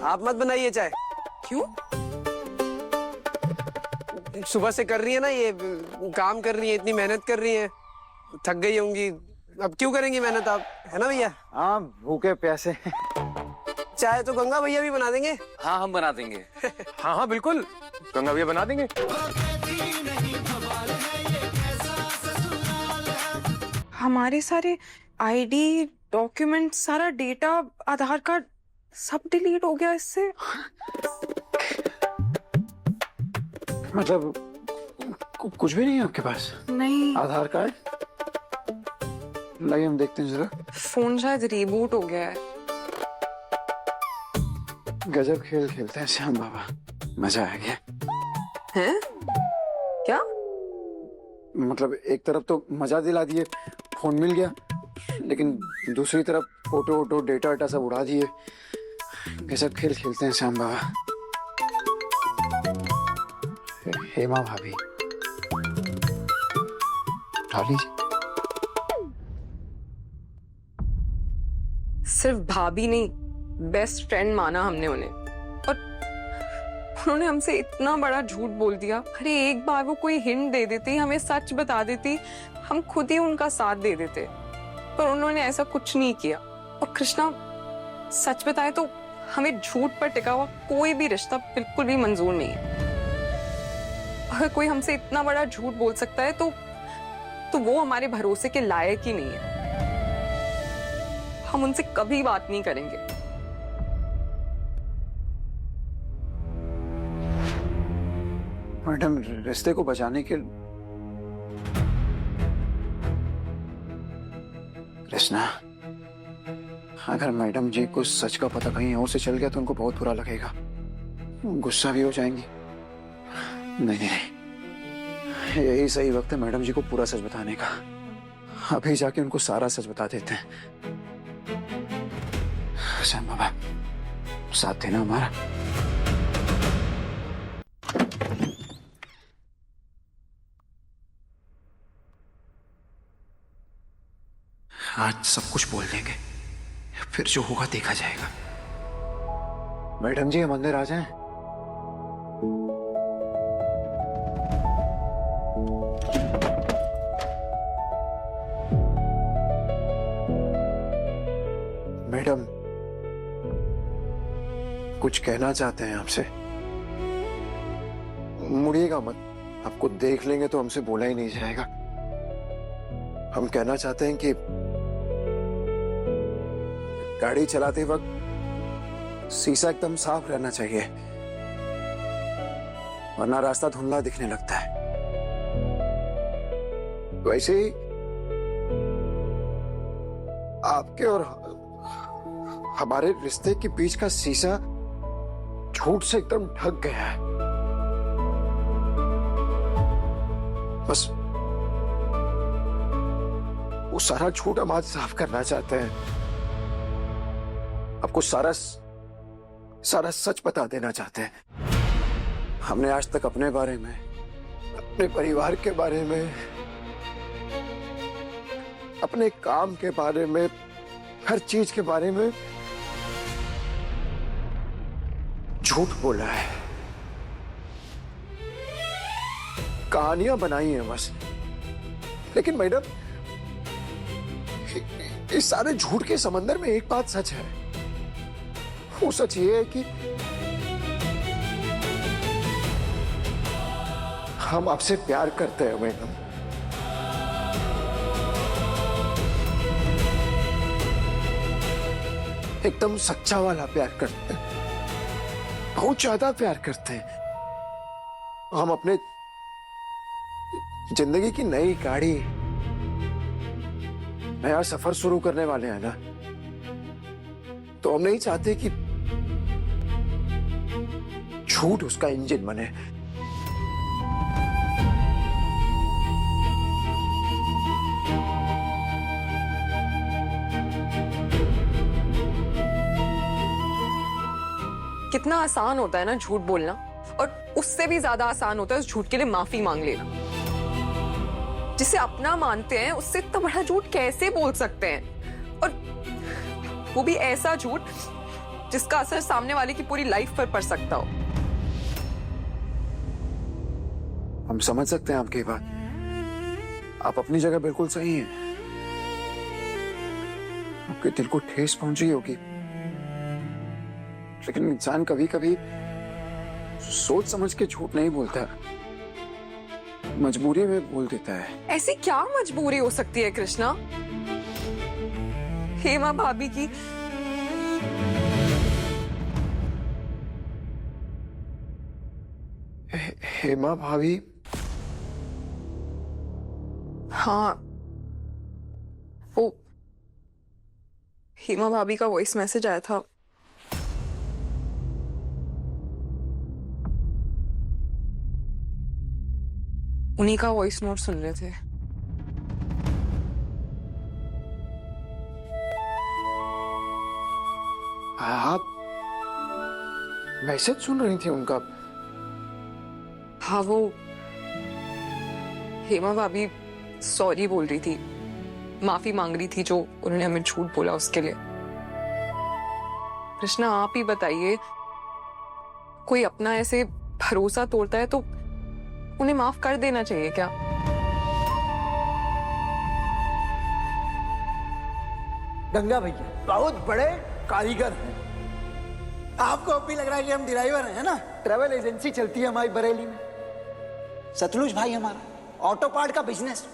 आप मत बनाइए चाय। क्यों? सुबह से कर रही है ना, ये काम कर रही है, इतनी मेहनत कर रही है, थक गई होंगी। अब क्यों करेंगी मेहनत आप, है ना भैया? हाँ, भूखे प्यासे। चाय तो गंगा भैया भी बना देंगे। हाँ, हम बना देंगे। हाँ हाँ बिल्कुल, गंगा भैया बना देंगे। हमारे सारे आईडी, डॉक्यूमेंट, सारा डेटा, आधार कार्ड सब डिलीट हो गया इससे। मतलब कुछ भी नहीं है आपके पास? नहीं, आधार कार्ड? लाइए हम देखते हैं जरा। फोन शायद रिबूट हो गया है। गजब खेल खेलते हैं श्याम बाबा, मजा आ गया। हैं? क्या? मतलब एक तरफ तो मजा दिला दिए, फोन मिल गया, लेकिन दूसरी तरफ फोटो वोटो डेटा वेटा सब उड़ा दिए। गजब खेल खेलते हैं श्याम बाबा। हेमा भाभी, उठा लीजिए। सिर्फ भाभी नहीं, बेस्ट फ्रेंड माना हमने उन्हें, और उन्होंने हमसे इतना बड़ा झूठ बोल दिया। अरे एक बार वो कोई हिंट दे देती, हमें सच बता देती, हम खुद ही उनका साथ दे देते, पर उन्होंने ऐसा कुछ नहीं किया। और कृष्णा, सच बताए तो हमें झूठ पर टिका हुआ कोई भी रिश्ता बिल्कुल भी मंजूर नहीं है। अगर कोई हमसे इतना बड़ा झूठ बोल सकता है तो वो हमारे भरोसे के लायक ही नहीं है। हम उनसे कभी बात नहीं करेंगे। मैडम, रिश्ते को बचाने के कृष्णा, अगर मैडम जी को सच का पता कहीं और से चल गया तो उनको बहुत बुरा लगेगा, गुस्सा भी हो जाएंगी। नहीं नहीं, यही सही वक्त है मैडम जी को पूरा सच बताने का। अभी जाके उनको सारा सच बता देते हैं। श्याम बाबा, साथ देना हमारा। आज सब कुछ बोल देंगे, फिर जो होगा देखा जाएगा। मैडम जी, हम अंदर आ जाएं? मैडम, कुछ कहना चाहते हैं आपसे? मुड़िएगा मत, आपको देख लेंगे तो हमसे बोला ही नहीं जाएगा। हम कहना चाहते हैं कि गाड़ी चलाते वक्त शीशा एकदम साफ रहना चाहिए, वरना रास्ता धुंधला दिखने लगता है। वैसे ही आपके और हमारे रिश्ते के बीच का शीशा झूठ से एकदम ढक गया है। बस वो सारा झूठ हम आज साफ करना चाहते हैं। आपको सारा सच बता देना चाहते हैं। हमने आज तक अपने बारे में, अपने परिवार के बारे में, अपने काम के बारे में, हर चीज के बारे में झूठ बोला है, कहानियां बनाई हैं बस। लेकिन मैडम, इस सारे झूठ के समंदर में एक बात सच है। वो सच ये है कि हम आपसे प्यार करते हैं मैडम। एकदम सच्चा वाला प्यार करते हैं, बहुत ज्यादा प्यार करते हैं। हम अपने जिंदगी की नई गाड़ी, नया सफर शुरू करने वाले हैं ना, तो हम नहीं चाहते कि झूठ उसका इंजन बने। कितना आसान होता है ना झूठ बोलना, और उससे भी ज्यादा आसान होता है उस झूठ के लिए माफी मांग लेना। जिसे अपना मानते हैं उससे इतना बड़ा झूठ कैसे बोल सकते हैं, और वो भी ऐसा झूठ जिसका असर सामने वाले की पूरी लाइफ पर पड़ सकता हो। हम समझ सकते हैं आपकी बात, आप अपनी जगह बिल्कुल सही हैं। आपके दिल को ठेस पहुंची होगी, लेकिन इंसान कभी कभी सोच समझ के झूठ नहीं बोलता, मजबूरी में बोल देता है। ऐसी क्या मजबूरी हो सकती है कृष्णा? हेमा भाभी की हेमा भाभी? हाँ, वो हेमा भाभी का वॉइस मैसेज आया था। उन्हीं का वॉइस नोट सुन रहे थे। आप मैसेज सुन रही थी उनका? हाँ, वो हेमा भाभी सॉरी बोल रही थी, माफी मांग रही थी जो उन्होंने हमें झूठ बोला उसके लिए। कृष्णा, आप ही बताइए, कोई अपना ऐसे भरोसा तोड़ता है तो उन्हें माफ कर देना चाहिए क्या? गंगा भैया बहुत बड़े कारीगर हैं। आपको अब भी लग रहा है कि हम ड्राइवर हैं, है ना? ट्रैवल एजेंसी चलती है हमारी बरेली में। सतलुज भाई हमारा ऑटो पार्ट का बिजनेस।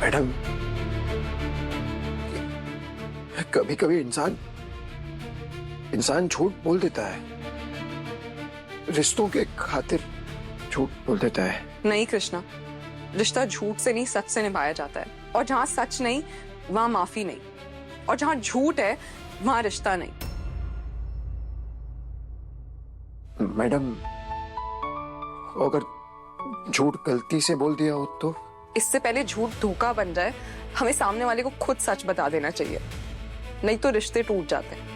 मैडम, कभी कभी इंसान झूठ बोल देता है, रिश्तों के खातिर झूठ बोल देता है। नहीं कृष्णा, रिश्ता झूठ से नहीं सच से निभाया जाता है, और जहां सच नहीं वहां माफी नहीं, और जहां झूठ है वहां रिश्ता नहीं। मैडम, अगर झूठ गलती से बोल दिया हो तो? इससे पहले झूठ धोखा बन जाए, हमें सामने वाले को खुद सच बता देना चाहिए, नहीं तो रिश्ते टूट जाते हैं।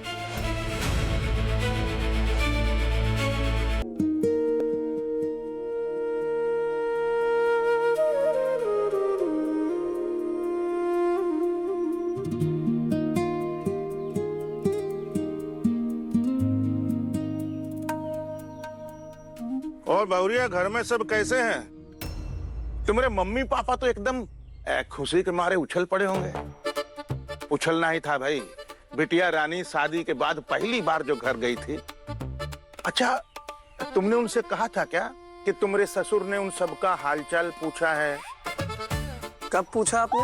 और बावरिया, घर में सब कैसे हैं? तुम्हारे मम्मी पापा तो एकदम खुशी के मारे उछल पड़े होंगे। उछलना ही था भाई, बिटिया रानी शादी के बाद पहली बार जो घर गई थी। अच्छा, तुमने उनसे कहा था क्या कि तुम्हारे ससुर ने उन सबका हालचाल पूछा है? कब पूछा आपने?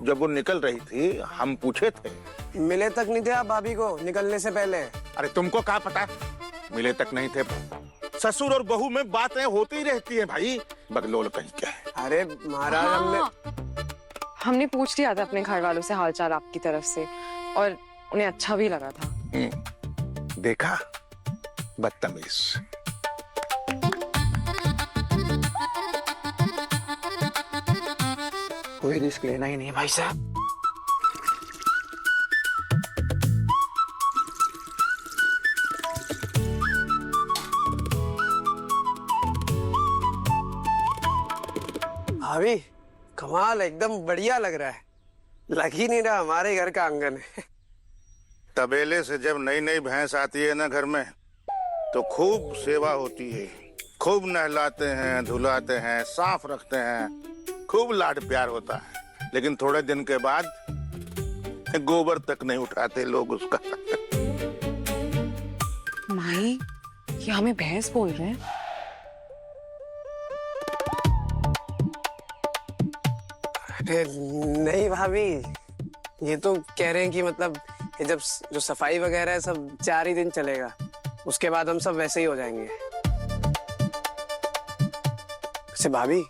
जब वो निकल रही थी हम पूछे थे। मिले तक नहीं थे आप भाभी को निकलने से पहले? अरे तुमको क्या पता, मिले तक नहीं थे। ससुर और बहू में बातें होती रहती है भाई, बगलोल कहीं क्या है। अरे महाराज, हमने पूछ लिया था अपने घर वालों से हालचाल आपकी तरफ से, और उन्हें अच्छा भी लगा था। देखा, बदतमीज। कोई रिस्क लेना ही नहीं भाई साहब। भाभी कमाल, एकदम बढ़िया लग रहा है। लग ही नहीं रहा हमारे घर का आंगन है। तबेले से जब नई नई भैंस आती है ना घर में, तो खूब सेवा होती है, खूब नहलाते हैं, धुलाते हैं, साफ रखते हैं, खूब लाड प्यार होता है। लेकिन थोड़े दिन के बाद गोबर तक नहीं उठाते लोग उसका। माई, ये हमें भैंस बोल रहे हैं? अरे नहीं भाभी, ये तो कह रहे हैं कि मतलब कि जब जो सफाई वगैरह है सब 4 ही दिन चलेगा, उसके बाद हम सब वैसे ही हो जाएंगे। वैसे भाभी,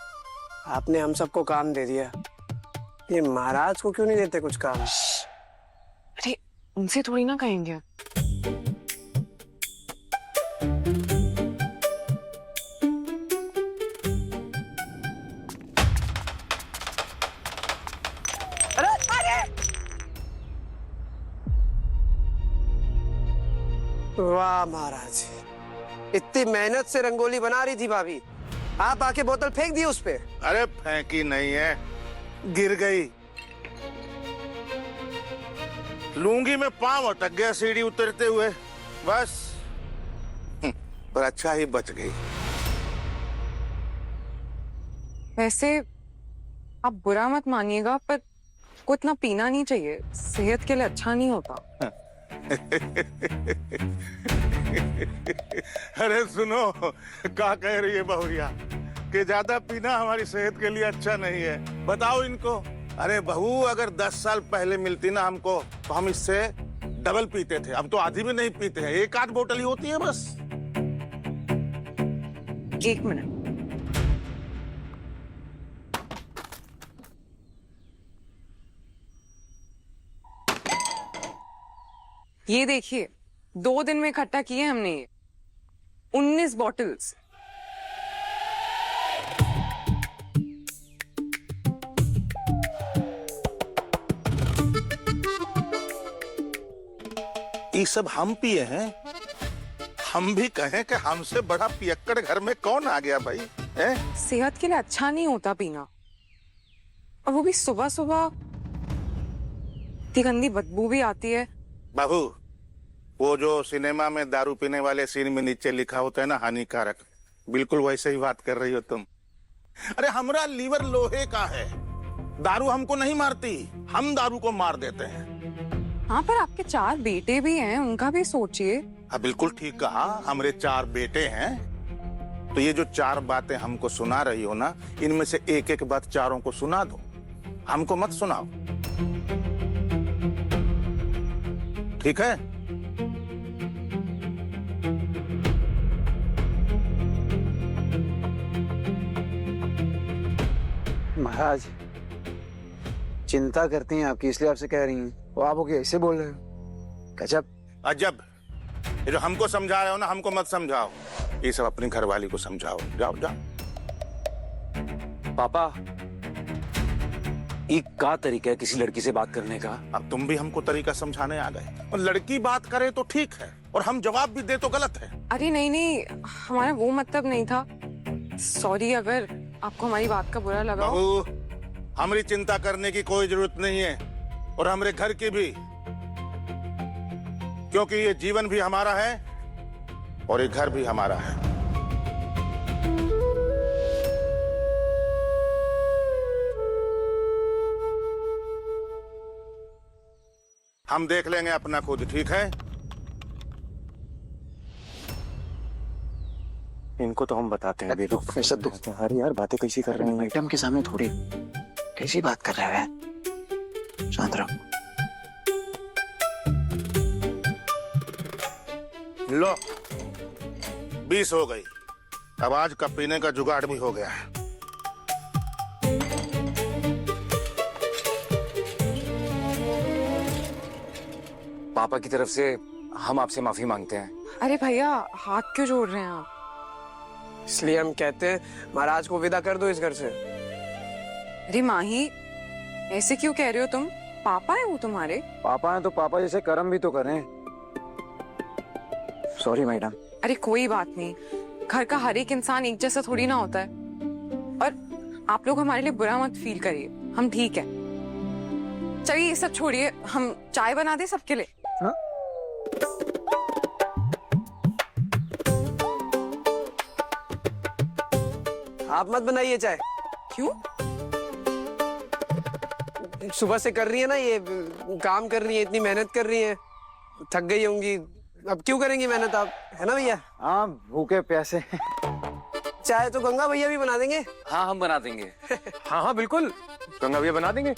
आपने हम सबको काम दे दिया, ये महाराज को क्यों नहीं देते कुछ काम? अरे उनसे थोड़ी ना कहेंगे। वाह महाराज, इतनी मेहनत से रंगोली बना रही थी भाभी, आप आके बोतल फेंक दी उस पे। अरे फेंकी नहीं है, गिर गई। लूंगी में पांव अटक गया सीढ़ी उतरते हुए, बस। पर अच्छा ही बच गई। वैसे आप बुरा मत मानिएगा, पर को इतना पीना नहीं चाहिए, सेहत के लिए अच्छा नहीं होता। अरे सुनो, क्या कह रही है बहुरिया कि ज्यादा पीना हमारी सेहत के लिए अच्छा नहीं है। बताओ इनको। अरे बहू, अगर 10 साल पहले मिलती ना हमको तो हम इससे डबल पीते थे। अब तो आधी भी नहीं पीते हैं, 1-8 बोतल ही होती है बस। 1 मिनट। ये देखिए, 2 दिन में इकट्ठा किए हमने ये 19 बॉटल्स। ये सब हम पिए हैं। हम भी कहें कि हमसे बड़ा पियक्कड़ घर में कौन आ गया भाई, है? सेहत के लिए अच्छा नहीं होता पीना, और वो भी सुबह सुबह। इतनी गंदी बदबू भी आती है। बाबू, वो जो सिनेमा में दारू पीने वाले सीन में नीचे लिखा होता है ना, हानिकारक, बिल्कुल वैसे ही बात कर रही हो तुम। अरे हमारा लीवर लोहे का है, दारू हमको नहीं मारती, हम दारू को मार देते हैं। हाँ, पर आपके 4 बेटे भी हैं, उनका भी सोचिए। हाँ बिल्कुल ठीक कहा, हमारे 4 बेटे हैं। तो ये जो 4 बातें हमको सुना रही हो ना, इनमें से एक-एक बात चारों को सुना दो, हमको मत सुनाओ, ठीक है? महाराज, चिंता करती हैं आपकी, इसलिए आपसे कह रही हैं। वो आप होके ऐसे बोल रहे हो, गजब। अजब। ये जो हमको समझा रहे हो ना, हमको मत समझाओ, ये सब अपनी घरवाली को समझाओ। जाओ जाओ। पापा, एक का तरीका है किसी लड़की से बात करने का? अब तुम भी हमको तरीका समझाने आ गए। और लड़की बात करे तो ठीक है, और हम जवाब भी दे तो गलत है। अरे नहीं नहीं, हमारा वो मतलब नहीं था। सॉरी अगर आपको हमारी बात का बुरा लगा हो। बहू, हमारी चिंता करने की कोई जरूरत नहीं है, और हमारे घर की भी, क्योंकि ये जीवन भी हमारा है और ये घर भी हमारा है। हम देख लेंगे अपना खुद, ठीक है? इनको तो हम बताते हैं। ऐसा तो अरे यार, बातें कैसी कर रहे हैं? मैडम के सामने थोड़ी कैसी बात कर रहे हैं? शांत रहो। लो, 20 हो गई। अब आज का पीने का जुगाड़ भी हो गया है। पापा की तरफ से हम आपसे माफी मांगते हैं। अरे भैया, हाथ क्यों जोड़ रहे हैं आप? इसलिए हम कहते हैं महाराज को विदा कर दो इस घर से। अरे माही, ऐसे क्यों कह रहे हो तुम? पापा है वो तुम्हारे। पापा हैं तो पापा जैसे कर्म भी तो करें। Sorry madam. अरे कोई बात नहीं, घर का हर एक इंसान एक जैसा थोड़ी ना होता है। और आप लोग हमारे लिए बुरा मत फील करिए, हम ठीक है। चलिए ये सब छोड़िए, हम चाय बना दे सबके लिए। हाँ? आप मत बनाइए चाय। क्यों? सुबह से कर रही है ना, ये काम कर रही है, इतनी मेहनत कर रही है, थक गई होंगी। अब क्यों करेंगी मेहनत आप, है ना भैया? हाँ, भूखे प्यासे। चाय तो गंगा भैया भी बना देंगे। हाँ, हम बना देंगे। हाँ हाँ बिल्कुल, गंगा भैया बना देंगे।